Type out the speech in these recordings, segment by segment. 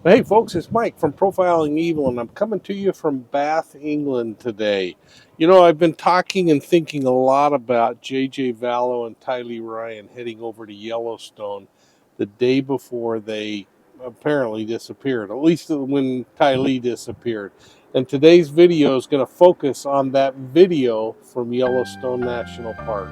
Hey folks, it's Mike from Profiling Evil, and I'm coming to you from Bath, England today. You know, I've been talking and thinking a lot about J.J. Vallow and Tylee Ryan heading over to Yellowstone the day before they apparently disappeared, at least when Tylee disappeared. And today's video is going to focus on that video from Yellowstone National Park.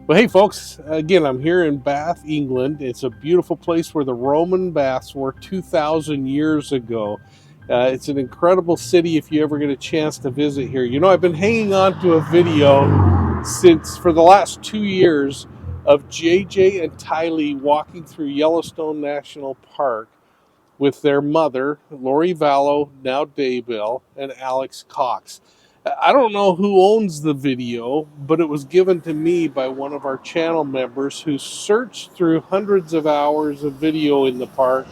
Well, hey, folks, again, I'm here in Bath, England. It's a beautiful place where the Roman baths were 2,000 years ago. It's an incredible city if you ever get a chance to visit here. You know, I've been hanging on to a video for the last 2 years of JJ and Tylee walking through Yellowstone National Park with their mother, Lori Vallow, now Daybell, and Alex Cox. I don't know who owns the video, but it was given to me by one of our channel members who searched through hundreds of hours of video in the park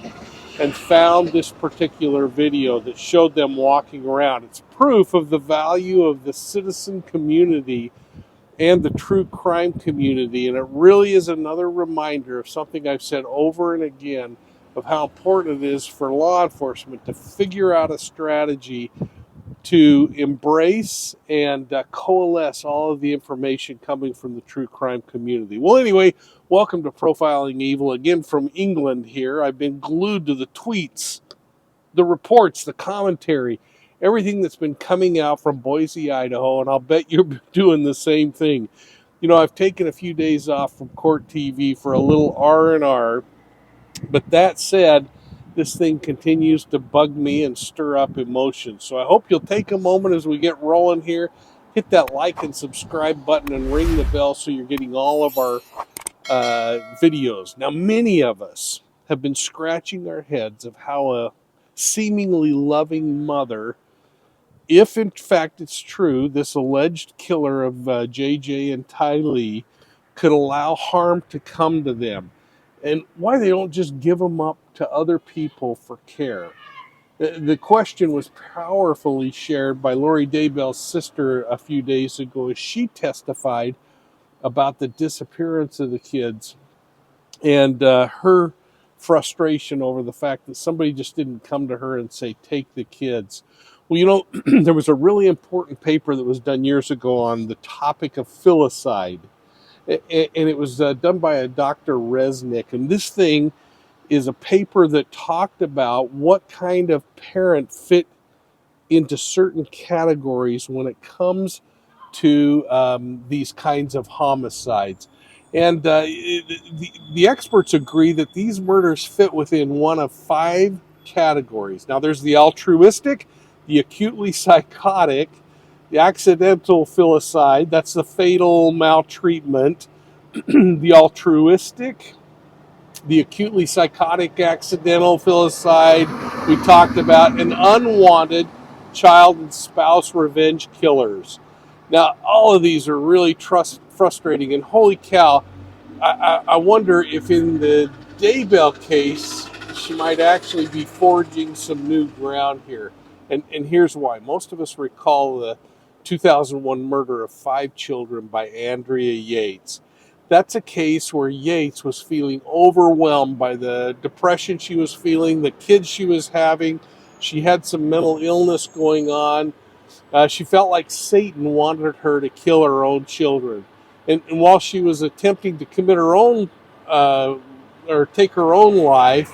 and found this particular video that showed them walking around. It's proof of the value of the citizen community and the true crime community, and it really is another reminder of something I've said over and again of how important it is for law enforcement to figure out a strategy to embrace and coalesce all of the information coming from the true crime community. Well, anyway, welcome to Profiling Evil, again from England here. I've been glued to the tweets, the reports, the commentary, everything that's been coming out from Boise, Idaho, and I'll bet you're doing the same thing. You know, I've taken a few days off from court TV for a little R&R, but that said, this thing continues to bug me and stir up emotions. So I hope you'll take a moment as we get rolling here, hit that like and subscribe button and ring the bell so you're getting all of our videos. Now, many of us have been scratching our heads of how a seemingly loving mother, if in fact it's true, this alleged killer of JJ and Tylee, could allow harm to come to them, and why they don't just give them up to other people for care. The question was powerfully shared by Lori Daybell's sister a few days ago as she testified about the disappearance of the kids and her frustration over the fact that somebody just didn't come to her and say, take the kids. Well, you know, there was a really important paper that was done years ago on the topic of filicide, and it was done by a Dr. Resnick, and this thing is a paper that talked about what kind of parent fit into certain categories when it comes to these kinds of homicides. And the experts agree that these murders fit within one of 5 categories. Now, there's the altruistic, the acutely psychotic, the accidental filicide, that's the fatal maltreatment, the altruistic, the acutely psychotic accidental filicide we talked about, and unwanted child and spouse revenge killers. Now, all of these are really frustrating, and holy cow, I wonder if in the Daybell case, she might actually be forging some new ground here. And here's why. Most of us recall the 2001 murder of 5 children by Andrea Yates. That's a case where Yates was feeling overwhelmed by the depression she was feeling, the kids she was having. She had some mental illness going on. She felt like Satan wanted her to kill her own children. And while she was attempting to commit her own or take her own life,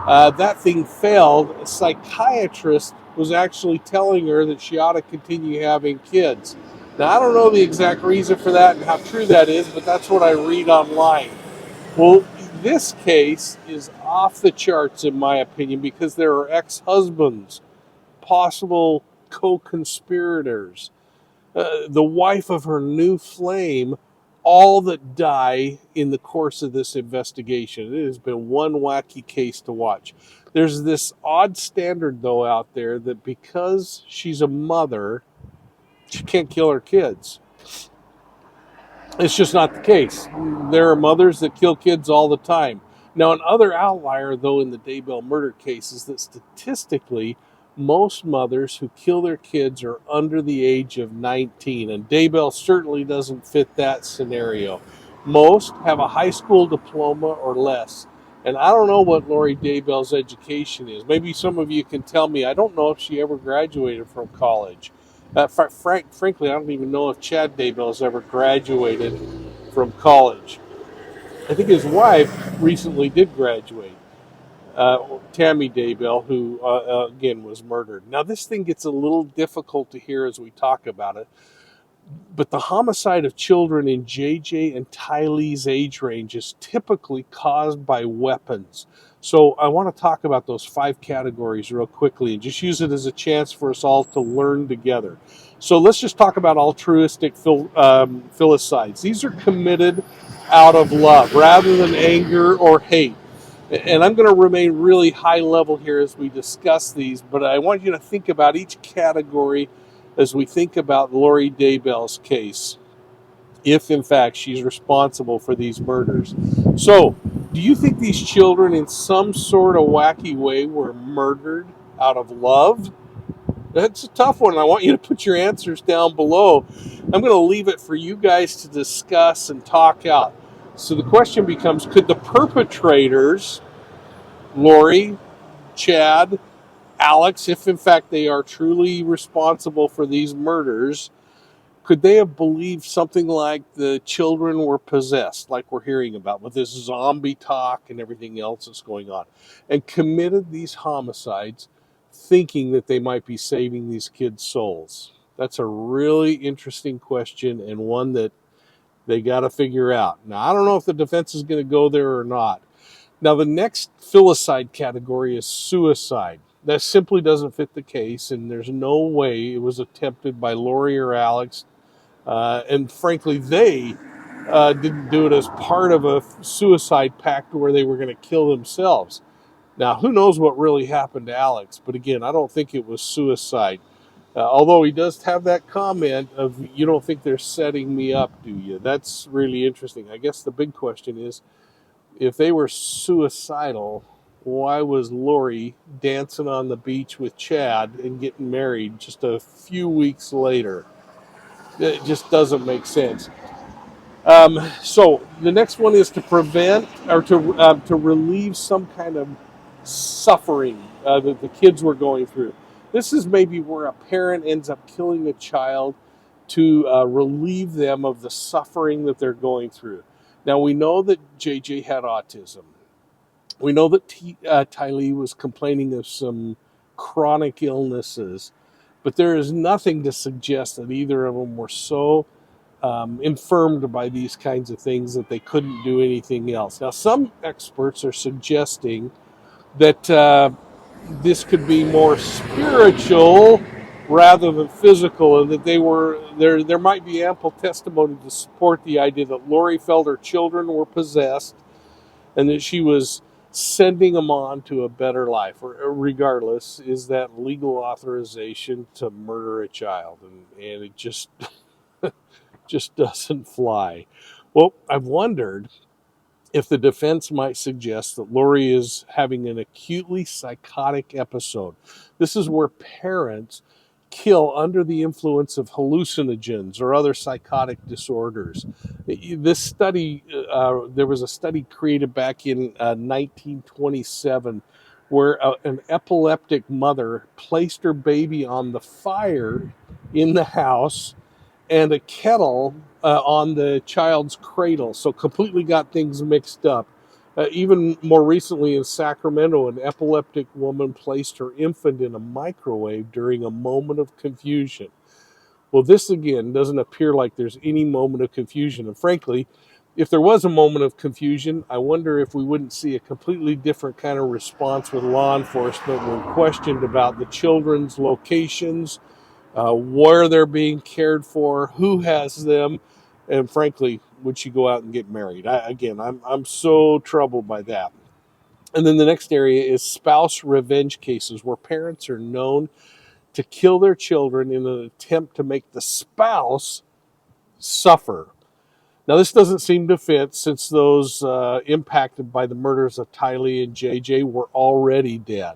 that thing failed. A psychiatrist was actually telling her that she ought to continue having kids. Now, I don't know the exact reason for that and how true that is, but that's what I read online. Well, this case is off the charts, in my opinion, because there are ex-husbands, possible co-conspirators, the wife of her new flame, all that die in the course of this investigation. It has been one wacky case to watch. There's this odd standard, though, out there that because she's a mother, she can't kill her kids. It's just not the case. There are mothers that kill kids all the time. Now, another outlier, though, in the Daybell murder case is that statistically, most mothers who kill their kids are under the age of 19, and Daybell certainly doesn't fit that scenario. Most have a high school diploma or less. And I don't know what Lori Daybell's education is. Maybe some of you can tell me. I don't know if she ever graduated from college. Frankly, I don't even know if Chad Daybell has ever graduated from college. I think his wife recently did graduate, Tammy Daybell, who again was murdered. Now, this thing gets a little difficult to hear as we talk about it, but the homicide of children in JJ and Tylee's age range is typically caused by weapons. So I want to talk about those 5 categories real quickly and just use it as a chance for us all to learn together. So let's just talk about altruistic filicides. These are committed out of love rather than anger or hate. And I'm going to remain really high level here as we discuss these, but I want you to think about each category as we think about Lori Daybell's case, if in fact she's responsible for these murders. So, do you think these children in some sort of wacky way were murdered out of love? That's a tough one. I want you to put your answers down below. I'm going to leave it for you guys to discuss and talk out. So the question becomes, could the perpetrators, Lori, Chad, Alex, if in fact they are truly responsible for these murders, could they have believed something like the children were possessed, like we're hearing about with this zombie talk and everything else that's going on, and committed these homicides thinking that they might be saving these kids' souls? That's a really interesting question, and one that they got to figure out. Now, I don't know if the defense is going to go there or not. Now, the next filicide category is suicide. That simply doesn't fit the case, and there's no way it was attempted by Lori or Alex. And frankly, they didn't do it as part of a suicide pact where they were going to kill themselves. Now, who knows what really happened to Alex? But again, I don't think it was suicide. Although he does have that comment of, you don't think they're setting me up, do you? That's really interesting. I guess the big question is, if they were suicidal, why was Lori dancing on the beach with Chad and getting married just a few weeks later? It just doesn't make sense. So the next one is to prevent or to relieve some kind of suffering that the kids were going through. This is maybe where a parent ends up killing a child to relieve them of the suffering that they're going through. Now, we know that JJ had autism. We know that Tylee was complaining of some chronic illnesses, but there is nothing to suggest that either of them were so infirmed by these kinds of things that they couldn't do anything else. Now, some experts are suggesting that this could be more spiritual rather than physical, and that they were there. There might be ample testimony to support the idea that Lori felt her children were possessed, and that she was sending them on to a better life. Or regardless, is that legal authorization to murder a child, and it just just doesn't fly. Well, I've wondered if the defense might suggest that Lori is having an acutely psychotic episode. This is where parents kill under the influence of hallucinogens or other psychotic disorders. This study, there was a study created back in 1927 where an epileptic mother placed her baby on the fire in the house and a kettle on the child's cradle, so completely got things mixed up. Even more recently in Sacramento, an epileptic woman placed her infant in a microwave during a moment of confusion. Well, this again doesn't appear like there's any moment of confusion. And frankly, if there was a moment of confusion, I wonder if we wouldn't see a completely different kind of response with law enforcement when questioned about the children's locations, where they're being cared for, who has them, and frankly, would she go out and get married? I'm so troubled by that. And then the next area is spouse revenge cases, where parents are known to kill their children in an attempt to make the spouse suffer. Now, this doesn't seem to fit, since those impacted by the murders of Tylee and JJ were already dead.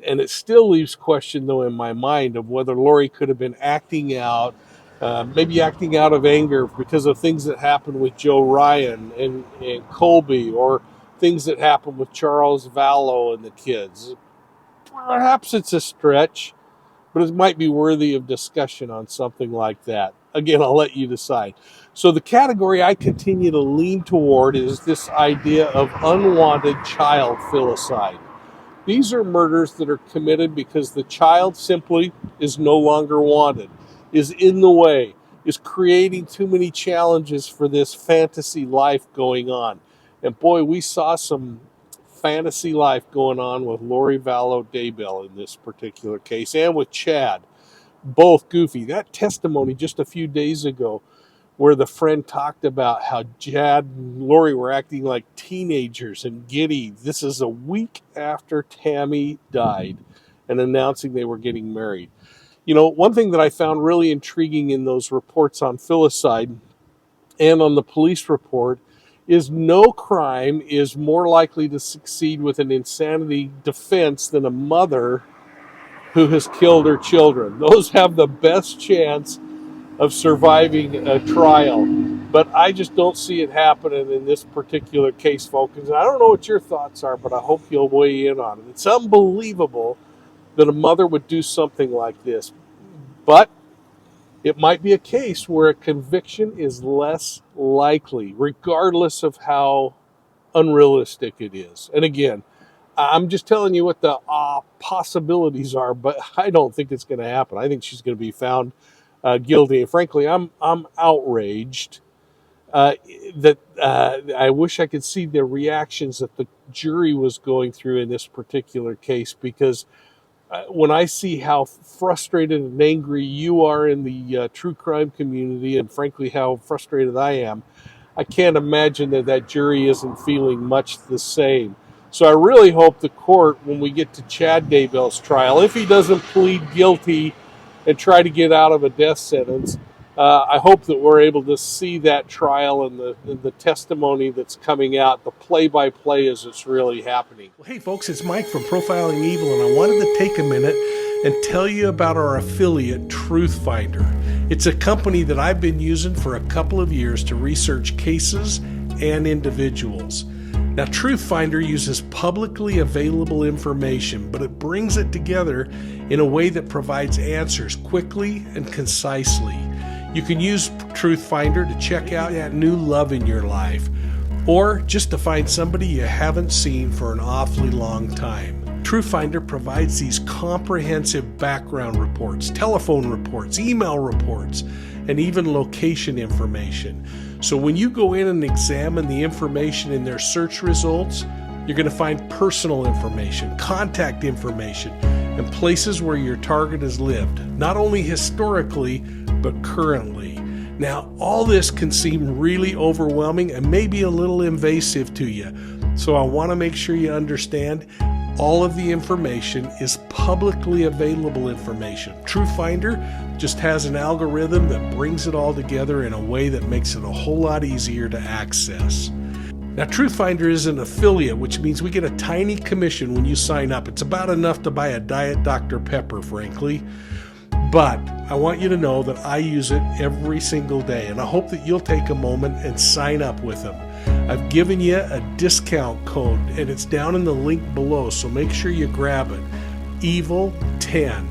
And it still leaves question, though, in my mind of whether Lori could have been acting out, maybe acting out of anger because of things that happened with Joe Ryan and Colby, or things that happened with Charles Vallow and the kids. Perhaps it's a stretch, but it might be worthy of discussion on something like that. Again, I'll let you decide. So the category I continue to lean toward is this idea of unwanted child filicide. These are murders that are committed because the child simply is no longer wanted, is in the way, is creating too many challenges for this fantasy life going on. And boy, we saw some fantasy life going on with Lori Vallow Daybell in this particular case, and with Chad. Both goofy. That testimony just a few days ago, where the friend talked about how Chad and Lori were acting like teenagers and giddy. This is a week after Tammy died and announcing they were getting married. You know, one thing that I found really intriguing in those reports on filicide and on the police report is no crime is more likely to succeed with an insanity defense than a mother who has killed her children. Those have the best chance of surviving a trial. But I just don't see it happening in this particular case, folks. And I don't know what your thoughts are, but I hope you'll weigh in on it. It's unbelievable that a mother would do something like this. But it might be a case where a conviction is less likely, regardless of how unrealistic it is. And again, I'm just telling you what the possibilities are, but I don't think it's going to happen. I think she's going to be found guilty. And frankly, I'm outraged that I wish I could see the reactions that the jury was going through in this particular case, because when I see how frustrated and angry you are in the true crime community, and frankly how frustrated I am, I can't imagine that jury isn't feeling much the same. So I really hope the court, when we get to Chad Daybell's trial, if he doesn't plead guilty and try to get out of a death sentence, I hope that we're able to see that trial and the testimony that's coming out, the play-by-play as it's really happening. Well, hey folks, it's Mike from Profiling Evil, and I wanted to take a minute and tell you about our affiliate, Truthfinder. It's a company that I've been using for a couple of years to research cases and individuals. Now, Truthfinder uses publicly available information, but it brings it together in a way that provides answers quickly and concisely. You can use Truthfinder to check out that new love in your life, or just to find somebody you haven't seen for an awfully long time. Truthfinder provides these comprehensive background reports, telephone reports, email reports, and even location information. So when you go in and examine the information in their search results, you're going to find personal information, contact information, and places where your target has lived, not only historically, but currently. Now, all this can seem really overwhelming and maybe a little invasive to you. So I want to make sure you understand all of the information is publicly available information. Truthfinder just has an algorithm that brings it all together in a way that makes it a whole lot easier to access. Now, Truthfinder is an affiliate, which means we get a tiny commission when you sign up. It's about enough to buy a Diet Dr. Pepper, frankly. But I want you to know that I use it every single day, and I hope that you'll take a moment and sign up with them. I've given you a discount code, and it's down in the link below, so make sure you grab it. EVIL10.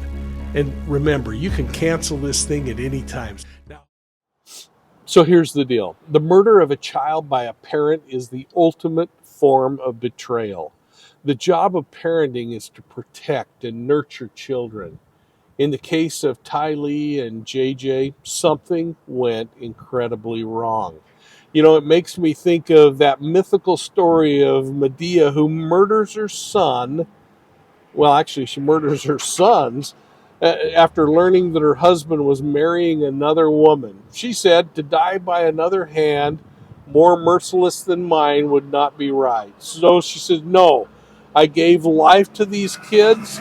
And remember, you can cancel this thing at any time. Now, so here's the deal. The murder of a child by a parent is the ultimate form of betrayal. The job of parenting is to protect and nurture children. In the case of Tylee and JJ, something went incredibly wrong. You know, it makes me think of that mythical story of Medea, who murders her son. Well, actually, she murders her sons after learning that her husband was marrying another woman. She said, to die by another hand, more merciless than mine, would not be right. So she said, no, I gave life to these kids,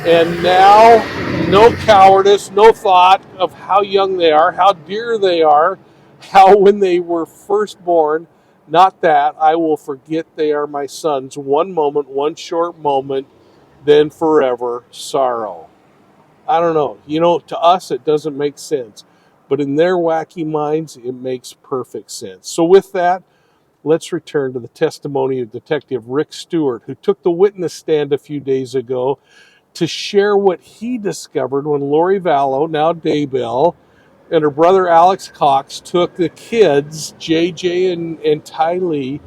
and now no cowardice, no thought of how young they are, how dear they are, how when they were first born, not that, I will forget they are my sons. One moment, one short moment, then forever sorrow. I don't know. To us, it doesn't make sense. But in their wacky minds, it makes perfect sense. So with that, let's return to the testimony of Detective Rick Stewart, who took the witness stand a few days ago to share what he discovered when Lori Vallow, now Daybell, and her brother Alex Cox took the kids, JJ and Tylee,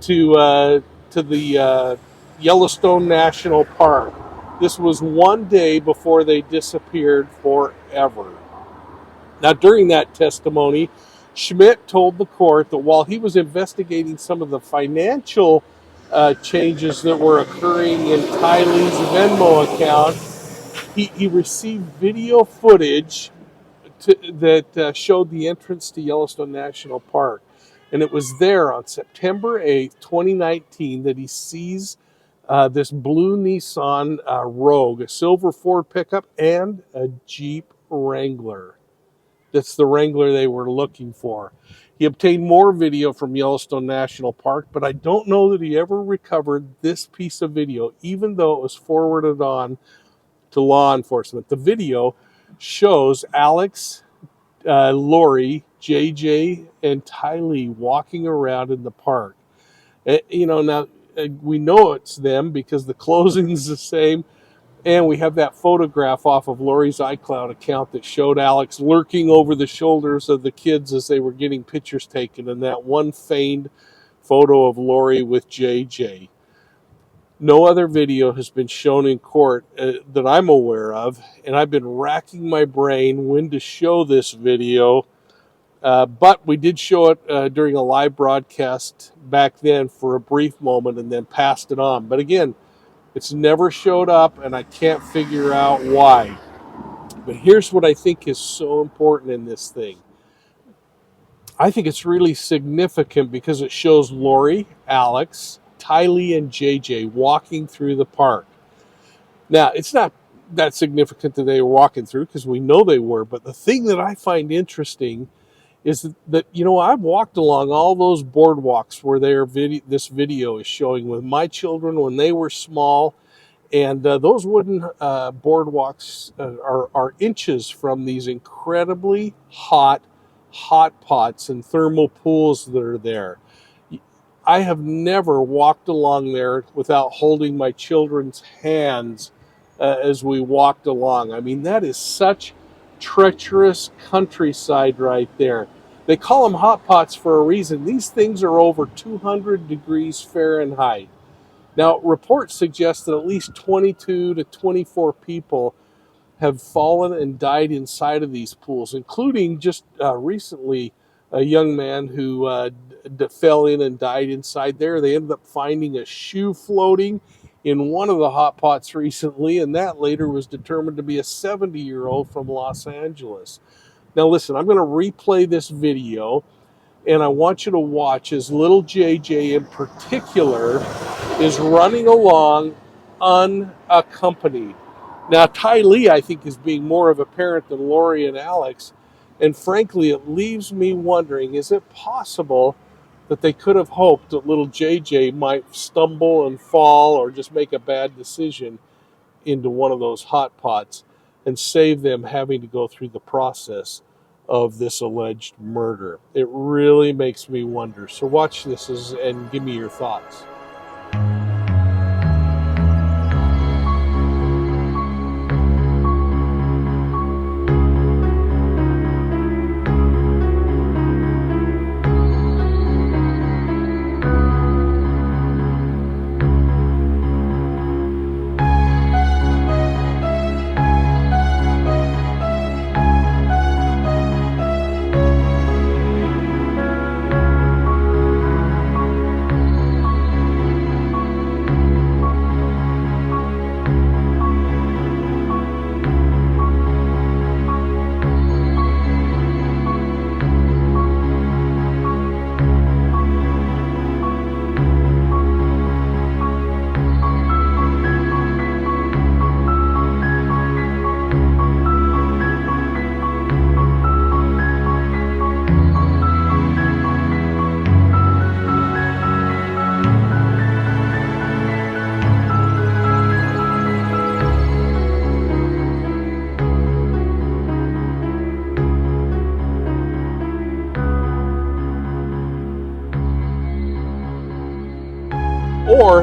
to the Yellowstone National Park. This was one day before they disappeared forever. Now, during that testimony, Schmidt told the court that while he was investigating some of the financial changes that were occurring in Tylee's Venmo account, he received video footage that showed the entrance to Yellowstone National Park. And it was there on September 8th, 2019, that he sees this blue Nissan Rogue, a silver Ford pickup, and a Jeep Wrangler. That's the Wrangler they were looking for. He obtained more video from Yellowstone National Park, but I don't know that he ever recovered this piece of video, even though it was forwarded on to law enforcement. The video shows Alex, Lori, JJ, and Tylee walking around in the park. Now we know it's them because the clothing's the same, and we have that photograph off of Lori's iCloud account that showed Alex lurking over the shoulders of the kids as they were getting pictures taken, and that one feigned photo of Lori with JJ. No other video has been shown in court that I'm aware of, and I've been racking my brain when to show this video, but we did show it during a live broadcast back then for a brief moment and then passed it on. But again, it's never showed up, and I can't figure out why. But here's what I think is so important in this thing. I think it's really significant because it shows Lori, Alex, Tylee, and JJ walking through the park. Now, it's not that significant that they were walking through because we know they were, but the thing that I find interesting is that I've walked along all those boardwalks where this video is showing with my children when they were small, and those wooden boardwalks are inches from these incredibly hot pots and thermal pools that are there. I have never walked along there without holding my children's hands as we walked along. I mean, that is such treacherous countryside right there. They call them hot pots for a reason. These things are over 200 degrees Fahrenheit. Now, reports suggest that at least 22 to 24 people have fallen and died inside of these pools, including just recently a young man who fell in and died inside there. They ended up finding a shoe floating in one of the hot pots recently, and that later was determined to be a 70-year-old from Los Angeles. Now listen, I'm going to replay this video, and I want you to watch as little JJ in particular is running along unaccompanied. Now, Tylee, I think, is being more of a parent than Lori and Alex, and frankly, it leaves me wondering, is it possible that they could have hoped that little JJ might stumble and fall or just make a bad decision into one of those hot pots and save them having to go through the process of this alleged murder? It really makes me wonder. So watch this and give me your thoughts.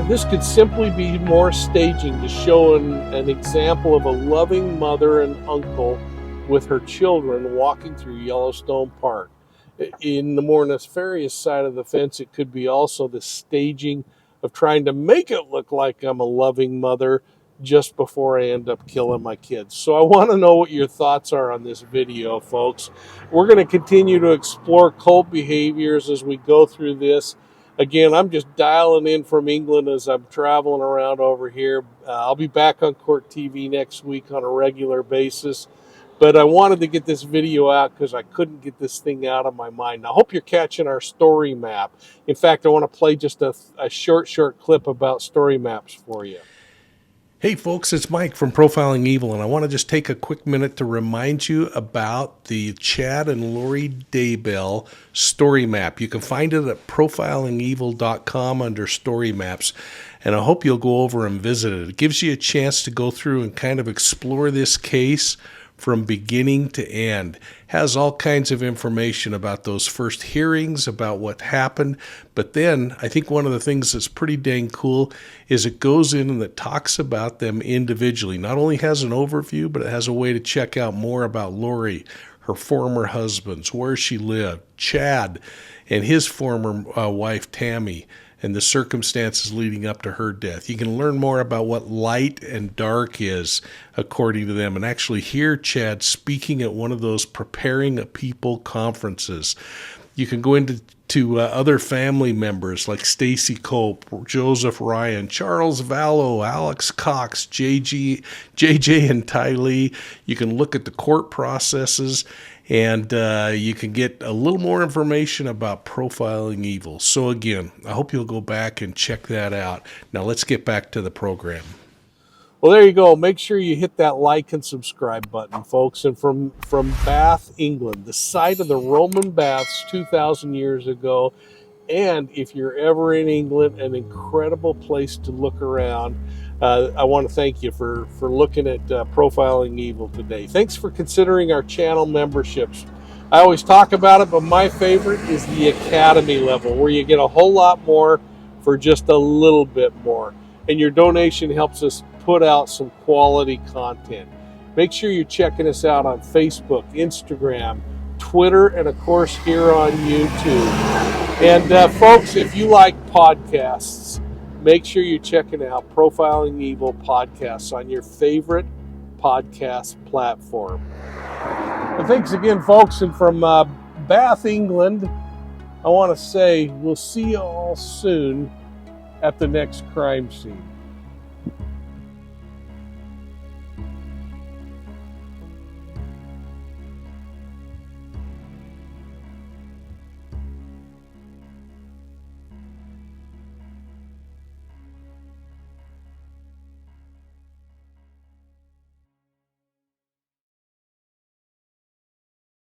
this could simply be more staging to show an example of a loving mother and uncle with her children walking through Yellowstone Park. In the more nefarious side of the fence, it could be also the staging of trying to make it look like I'm a loving mother just before I end up killing my kids. So I want to know what your thoughts are on this video, folks. We're going to continue to explore cult behaviors as we go through this. Again, I'm just dialing in from England as I'm traveling around over here. I'll be back on Court TV next week on a regular basis. But I wanted to get this video out because I couldn't get this thing out of my mind. Now, I hope you're catching our story map. In fact, I want to play just a short clip about story maps for you. Hey folks, it's Mike from Profiling Evil, and I want to just take a quick minute to remind you about the Chad and Lori Daybell story map. You can find it at profilingevil.com under story maps, and I hope you'll go over and visit it. It gives you a chance to go through and kind of explore this case from beginning to end. Has all kinds of information about those first hearings, about what happened. But then I think one of the things that's pretty dang cool is it goes in and it talks about them individually. Not only has an overview, but it has a way to check out more about Lori, her former husbands, where she lived, Chad and his former wife, Tammy, and the circumstances leading up to her death. You can learn more about what light and dark is, according to them, and actually hear Chad speaking at one of those Preparing a People conferences. You can go into other family members like Stacy Cope, Joseph Ryan, Charles Vallow, Alex Cox, JJ and Tylee. You can look at the court processes, and you can get a little more information about Profiling Evil. So again, I hope you'll go back and check that out. Now let's get back to the program. Well, there you go. Make sure you hit that like and subscribe button, folks. And from Bath, England, the site of the Roman baths 2,000 years ago. And if you're ever in England, an incredible place to look around. I want to thank you for looking at Profiling Evil today. Thanks for considering our channel memberships. I always talk about it, but my favorite is the Academy level, where you get a whole lot more for just a little bit more. And your donation helps us put out some quality content. Make sure you're checking us out on Facebook, Instagram, Twitter, and of course here on YouTube. And folks, if you like podcasts, make sure you're checking out Profiling Evil podcasts on your favorite podcast platform. And thanks again, folks. And from Bath, England, I want to say we'll see you all soon at the next crime scene.